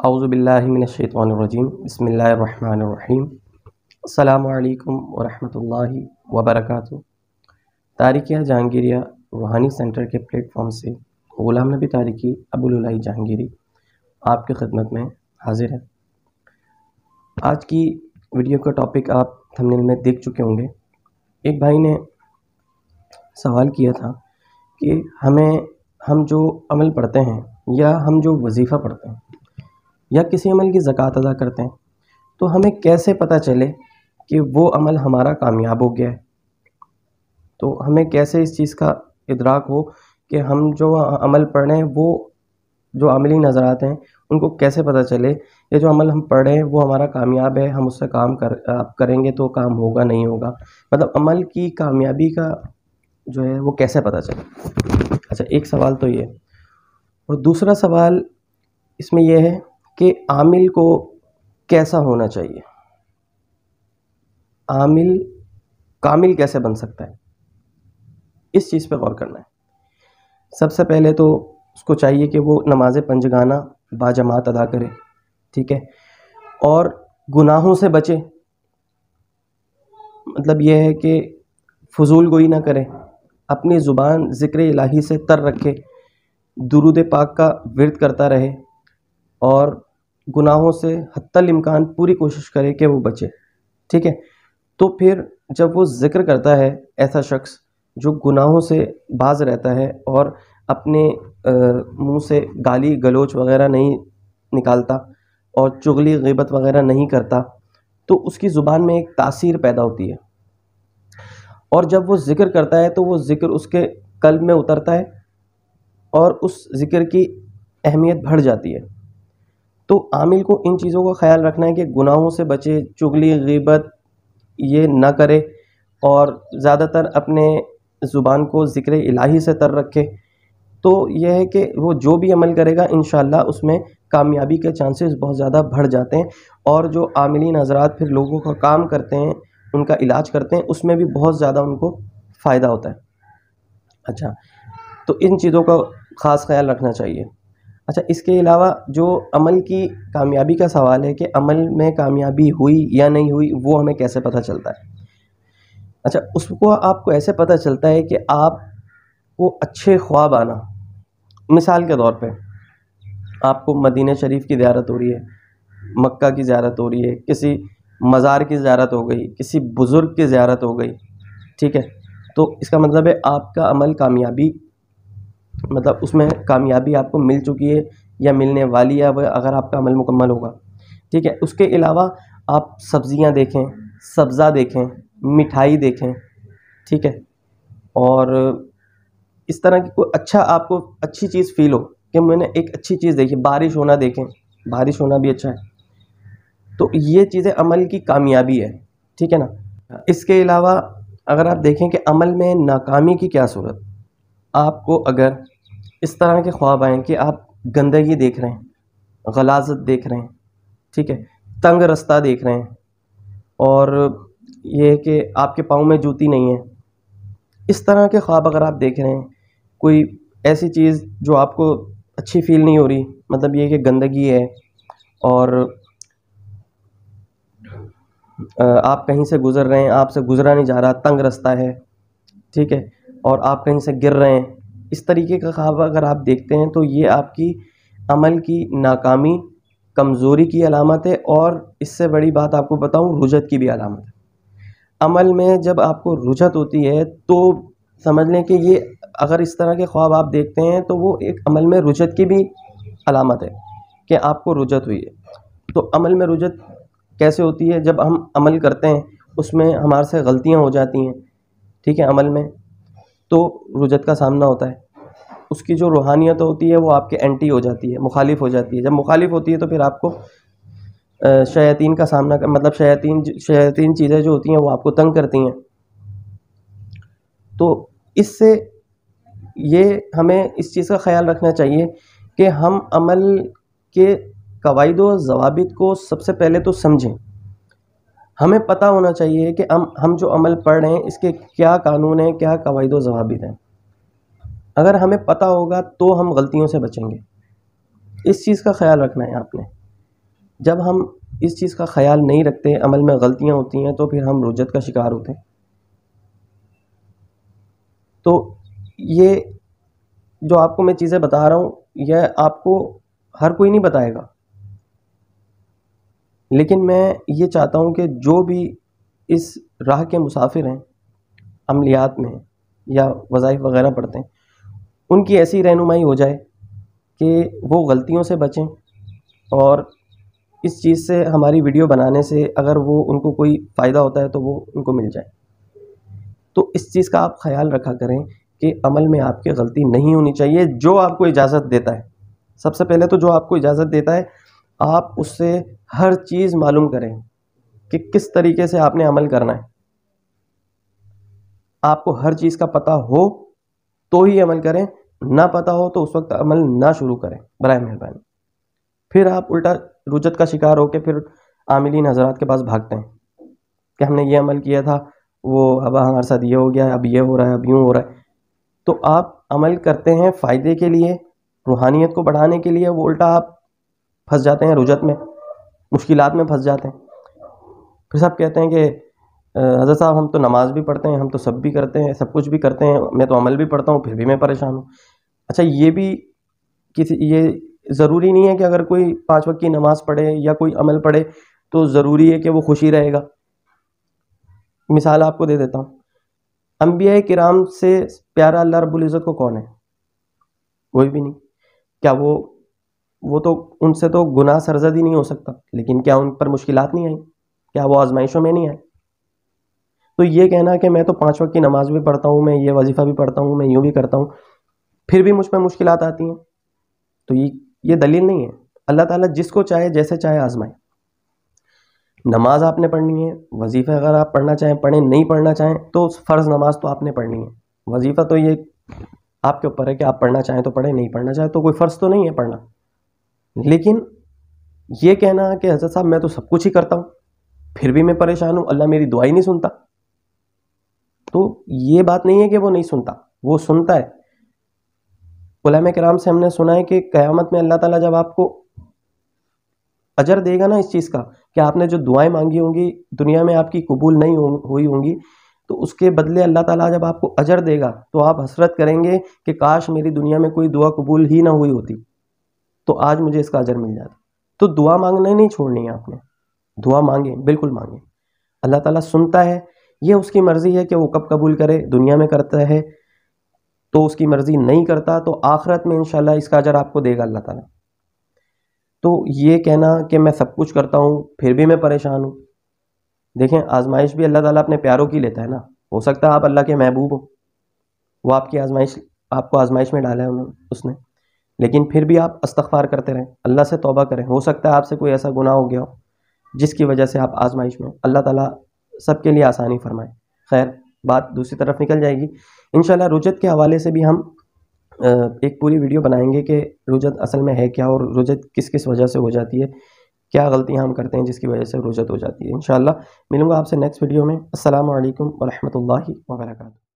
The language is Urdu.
اعوذ باللہ من الشیطان الرجیم بسم اللہ الرحمن الرحیم السلام علیکم ورحمۃ اللہ وبرکاتہ۔ تاریخیہ جہانگیریہ روحانی سینٹر کے پلیٹ فارم سے غلام نبی تاریخی ابوالعلائی جہانگیری آپ کی خدمت میں حاضر ہے۔ آج کی ویڈیو کا ٹاپک آپ تھمبنیل میں دیکھ چکے ہوں گے۔ ایک بھائی نے سوال کیا تھا کہ ہم جو عمل پڑھتے ہیں یا ہم جو وظیفہ پڑھتے ہیں یا کسی عمل کی زکوٰۃ ادا کرتے ہیں تو ہمیں کیسے پتہ چلے کہ وہ عمل ہمارا کامیاب ہو گیا ہے؟ تو ہمیں کیسے اس چیز کا ادراک ہو کہ ہم جو عمل پڑھ رہے ہیں وہ جو عملی نظرات ہیں ان کو کیسے پتہ چلے یہ جو عمل ہم پڑھ رہے ہیں وہ ہمارا کامیاب ہے، ہم اس سے کام کریں گے تو کام ہوگا نہیں ہوگا، مطلب عمل کی کامیابی کا جو ہے وہ کیسے پتہ چلے؟ اچھا، ایک سوال تو یہ ہے، اور دوسرا سوال اس میں یہ ہے کہ عامل کو کیسا ہونا چاہیے، عامل کامل کیسے بن سکتا ہے، اس چیز پہ غور کرنا ہے۔ سب سے پہلے تو اس کو چاہیے کہ وہ نماز پنجگانہ باجماعت ادا کرے، ٹھیک ہے، اور گناہوں سے بچے، مطلب یہ ہے کہ فضول گوئی نہ کرے، اپنی زبان ذکر الہی سے تر رکھے، درود پاک کا ورد کرتا رہے اور گناہوں سے حتی الامکان پوری کوشش کرے کہ وہ بچے، ٹھیک ہے۔ تو پھر جب وہ ذکر کرتا ہے، ایسا شخص جو گناہوں سے باز رہتا ہے اور اپنے منہ سے گالی گلوچ وغیرہ نہیں نکالتا اور چغلی غیبت وغیرہ نہیں کرتا، تو اس کی زبان میں ایک تاثیر پیدا ہوتی ہے، اور جب وہ ذکر کرتا ہے تو وہ ذکر اس کے قلب میں اترتا ہے اور اس ذکر کی اہمیت بڑھ جاتی ہے۔ تو عامل کو ان چیزوں کا خیال رکھنا ہے کہ گناہوں سے بچے، چغلی غیبت یہ نہ کرے، اور زیادہ تر اپنے زبان کو ذکر الہی سے تر رکھے۔ تو یہ ہے کہ وہ جو بھی عمل کرے گا انشاءاللہ اس میں کامیابی کے چانسز بہت زیادہ بڑھ جاتے ہیں، اور جو عاملین حضرات پھر لوگوں کا کام کرتے ہیں، ان کا علاج کرتے ہیں، اس میں بھی بہت زیادہ ان کو فائدہ ہوتا ہے۔ اچھا، تو ان چیزوں کا خاص خیال رکھنا چاہیے۔ اچھا، اس کے علاوہ جو عمل کی کامیابی کا سوال ہے کہ عمل میں کامیابی ہوئی یا نہیں ہوئی، وہ ہمیں کیسے پتہ چلتا ہے؟ اچھا، اس کو آپ کو ایسے پتہ چلتا ہے کہ آپ کو اچھے خواب آنا۔ مثال کے طور پہ آپ کو مدینہ شریف کی زیارت ہو رہی ہے، مکہ کی زیارت ہو رہی ہے، کسی مزار کی زیارت ہو گئی، کسی بزرگ کی زیارت ہو گئی، ٹھیک ہے، تو اس کا مطلب ہے آپ کا عمل کامیابی، مطلب اس میں کامیابی آپ کو مل چکی ہے یا ملنے والی ہے اگر آپ کا عمل مکمل ہوگا، ٹھیک ہے۔ اس کے علاوہ آپ سبزیاں دیکھیں، سبزہ دیکھیں، مٹھائی دیکھیں، ٹھیک ہے، اور اس طرح کی کوئی اچھا آپ کو اچھی چیز فیل ہو کہ میں نے ایک اچھی چیز دیکھی، بارش ہونا دیکھیں، بارش ہونا بھی اچھا ہے، تو یہ چیزیں عمل کی کامیابی ہے، ٹھیک ہے نا۔ اس کے علاوہ اگر آپ دیکھیں کہ عمل میں ناکامی کی کیا صورت، آپ کو اگر اس طرح کے خواب آئیں کہ آپ گندگی دیکھ رہے ہیں، غلاظت دیکھ رہے ہیں، ٹھیک ہے، تنگ رستہ دیکھ رہے ہیں، اور یہ کہ آپ کے پاؤں میں جوتی نہیں ہے، اس طرح کے خواب اگر آپ دیکھ رہے ہیں، کوئی ایسی چیز جو آپ کو اچھی فیل نہیں ہو رہی، مطلب یہ کہ گندگی ہے اور آپ کہیں سے گزر رہے ہیں، آپ سے گزرا نہیں جا رہا، تنگ رستہ ہے، ٹھیک ہے، اور آپ کہیں سے گر رہے ہیں، اس طریقے کا خواب اگر آپ دیکھتے ہیں تو یہ آپ کی عمل کی ناکامی، کمزوری کی علامت ہے، اور اس سے بڑی بات آپ کو بتاؤں، رجت کی بھی علامت ہے۔ عمل میں جب آپ کو رجت ہوتی ہے تو سمجھ لیں کہ یہ اگر اس طرح کے خواب آپ دیکھتے ہیں تو وہ ایک عمل میں رجت کی بھی علامت ہے کہ آپ کو رجت ہوئی ہے۔ تو عمل میں رجت کیسے ہوتی ہے؟ جب ہم عمل کرتے ہیں اس میں ہمارے سے غلطیاں ہو جاتی ہیں، ٹھیک ہے، عمل میں تو رجت کا سامنا ہوتا ہے، اس کی جو روحانیت ہوتی ہے وہ آپ کے اینٹی ہو جاتی ہے، مخالف ہو جاتی ہے۔ جب مخالف ہوتی ہے تو پھر آپ کو شیاطین کا سامنا مطلب شیاطین چیزیں جو ہوتی ہیں وہ آپ کو تنگ کرتی ہیں۔ تو اس سے یہ ہمیں اس چیز کا خیال رکھنا چاہیے کہ ہم عمل کے قواعد و ضوابط کو سب سے پہلے تو سمجھیں، ہمیں پتہ ہونا چاہیے کہ ہم جو عمل پڑھ رہے ہیں اس کے کیا قانون ہیں، کیا قواعد و ضوابط ہیں۔ اگر ہمیں پتہ ہوگا تو ہم غلطیوں سے بچیں گے، اس چیز کا خیال رکھنا ہے آپ نے۔ جب ہم اس چیز کا خیال نہیں رکھتے، عمل میں غلطیاں ہوتی ہیں، تو پھر ہم رجت کا شکار ہوتے ہیں۔ تو یہ جو آپ کو میں چیزیں بتا رہا ہوں، یہ آپ کو ہر کوئی نہیں بتائے گا، لیکن میں یہ چاہتا ہوں کہ جو بھی اس راہ کے مسافر ہیں، عملیات میں یا وظائف وغیرہ پڑھتے ہیں، ان کی ایسی رہنمائی ہو جائے کہ وہ غلطیوں سے بچیں، اور اس چیز سے، ہماری ویڈیو بنانے سے اگر وہ ان کو کوئی فائدہ ہوتا ہے تو وہ ان کو مل جائے۔ تو اس چیز کا آپ خیال رکھا کریں کہ عمل میں آپ کی غلطی نہیں ہونی چاہیے۔ جو آپ کو اجازت دیتا ہے، سب سے پہلے تو جو آپ کو اجازت دیتا ہے، آپ اس سے ہر چیز معلوم کریں کہ کس طریقے سے آپ نے عمل کرنا ہے۔ آپ کو ہر چیز کا پتہ ہو تو ہی عمل کریں، نہ پتہ ہو تو اس وقت عمل نہ شروع کریں برائے مہربانی۔ پھر آپ الٹا رجت کا شکار ہو کے پھر عاملین حضرات کے پاس بھاگتے ہیں کہ ہم نے یہ عمل کیا تھا، وہ اب ہمارے ساتھ یہ ہو گیا، اب یہ ہو رہا ہے، اب یوں ہو رہا ہے۔ تو آپ عمل کرتے ہیں فائدے کے لیے، روحانیت کو بڑھانے کے لیے، وہ الٹا آپ پھنس جاتے ہیں رجت میں، مشکلات میں پھنس جاتے ہیں۔ پھر سب کہتے ہیں کہ حضرت صاحب ہم تو نماز بھی پڑھتے ہیں، ہم تو سب بھی کرتے ہیں، سب کچھ بھی کرتے ہیں، میں تو عمل بھی پڑھتا ہوں، پھر بھی میں پریشان ہوں۔ اچھا، یہ بھی یہ ضروری نہیں ہے کہ اگر کوئی 5 وقت کی نماز پڑھے یا کوئی عمل پڑھے تو ضروری ہے کہ وہ خوشی رہے گا۔ مثال آپ کو دے دیتا ہوں، انبیاء کرام سے پیارا اللہ رب العزت کو کون ہے؟ کوئی بھی نہیں۔ کیا وہ تو ان سے تو گناہ سرزد ہی نہیں ہو سکتا، لیکن کیا ان پر مشکلات نہیں آئیں؟ کیا وہ آزمائشوں میں نہیں آئے؟ تو یہ کہنا کہ میں تو 5 وقت کی نماز بھی پڑھتا ہوں، میں یہ وظیفہ بھی پڑھتا ہوں، میں یوں بھی کرتا ہوں، پھر بھی مجھ پہ مشکلات آتی ہیں، تو یہ دلیل نہیں ہے۔ اللہ تعالیٰ جس کو چاہے جیسے چاہے آزمائے۔ نماز آپ نے پڑھنی ہے، وظیفہ اگر آپ پڑھنا چاہیں پڑھیں، نہیں پڑھنا چاہیں تو فرض نماز تو آپ نے پڑھنی ہے۔ وظیفہ تو یہ آپ کے اوپر ہے کہ آپ پڑھنا چاہیں تو پڑھیں، نہیں پڑھنا چاہیں تو کوئی فرض تو نہیں ہے پڑھنا۔ لیکن یہ کہنا کہ حضرت صاحب میں تو سب کچھ ہی کرتا ہوں، پھر بھی میں پریشان ہوں، اللہ میری دعا ہی نہیں سنتا، تو یہ بات نہیں ہے کہ وہ نہیں سنتا، وہ سنتا ہے۔ علماء کرام سے ہم نے سنا ہے کہ قیامت میں اللہ تعالیٰ جب آپ کو اجر دے گا نا اس چیز کا، کہ آپ نے جو دعائیں مانگی ہوں گی دنیا میں آپ کی قبول نہیں ہوئی ہوں گی، تو اس کے بدلے اللہ تعالیٰ جب آپ کو اجر دے گا تو آپ حسرت کریں گے کہ کاش میری دنیا میں کوئی دعا قبول ہی نہ ہوئی ہوتی تو آج مجھے اس کا اجر مل جاتا۔ تو دعا مانگنا نہیں چھوڑنی ہے آپ نے، دعا مانگیں، بالکل مانگیں۔ اللہ تعالیٰ سنتا ہے، یہ اس کی مرضی ہے کہ وہ کب قبول کرے۔ دنیا میں کرتا ہے تو اس کی مرضی، نہیں کرتا تو آخرت میں انشاءاللہ اس کا اجر آپ کو دے گا اللہ تعالیٰ۔ تو یہ کہنا کہ میں سب کچھ کرتا ہوں پھر بھی میں پریشان ہوں، دیکھیں آزمائش بھی اللہ تعالیٰ اپنے پیاروں کی لیتا ہے نا۔ ہو سکتا ہے آپ اللہ کے محبوب ہوں، وہ آپ کو آزمائش میں ڈالا ہے اس نے، لیکن پھر بھی آپ استغفار کرتے رہیں، اللہ سے توبہ کریں۔ ہو سکتا ہے آپ سے کوئی ایسا گناہ ہو گیا ہو جس کی وجہ سے آپ آزمائش میں، اللہ تعالیٰ سب کے لیے آسانی فرمائے۔ خیر، بات دوسری طرف نکل جائے گی انشاءاللہ۔ رجت کے حوالے سے بھی ہم ایک پوری ویڈیو بنائیں گے کہ رجت اصل میں ہے کیا، اور رجت کس کس وجہ سے ہو جاتی ہے، کیا غلطیاں ہم کرتے ہیں جس کی وجہ سے رجت ہو جاتی ہے۔ انشاءاللہ ملوں گا آپ سے نیکسٹ ویڈیو میں۔ السلام علیکم ورحمۃ اللہ وبرکاتہ۔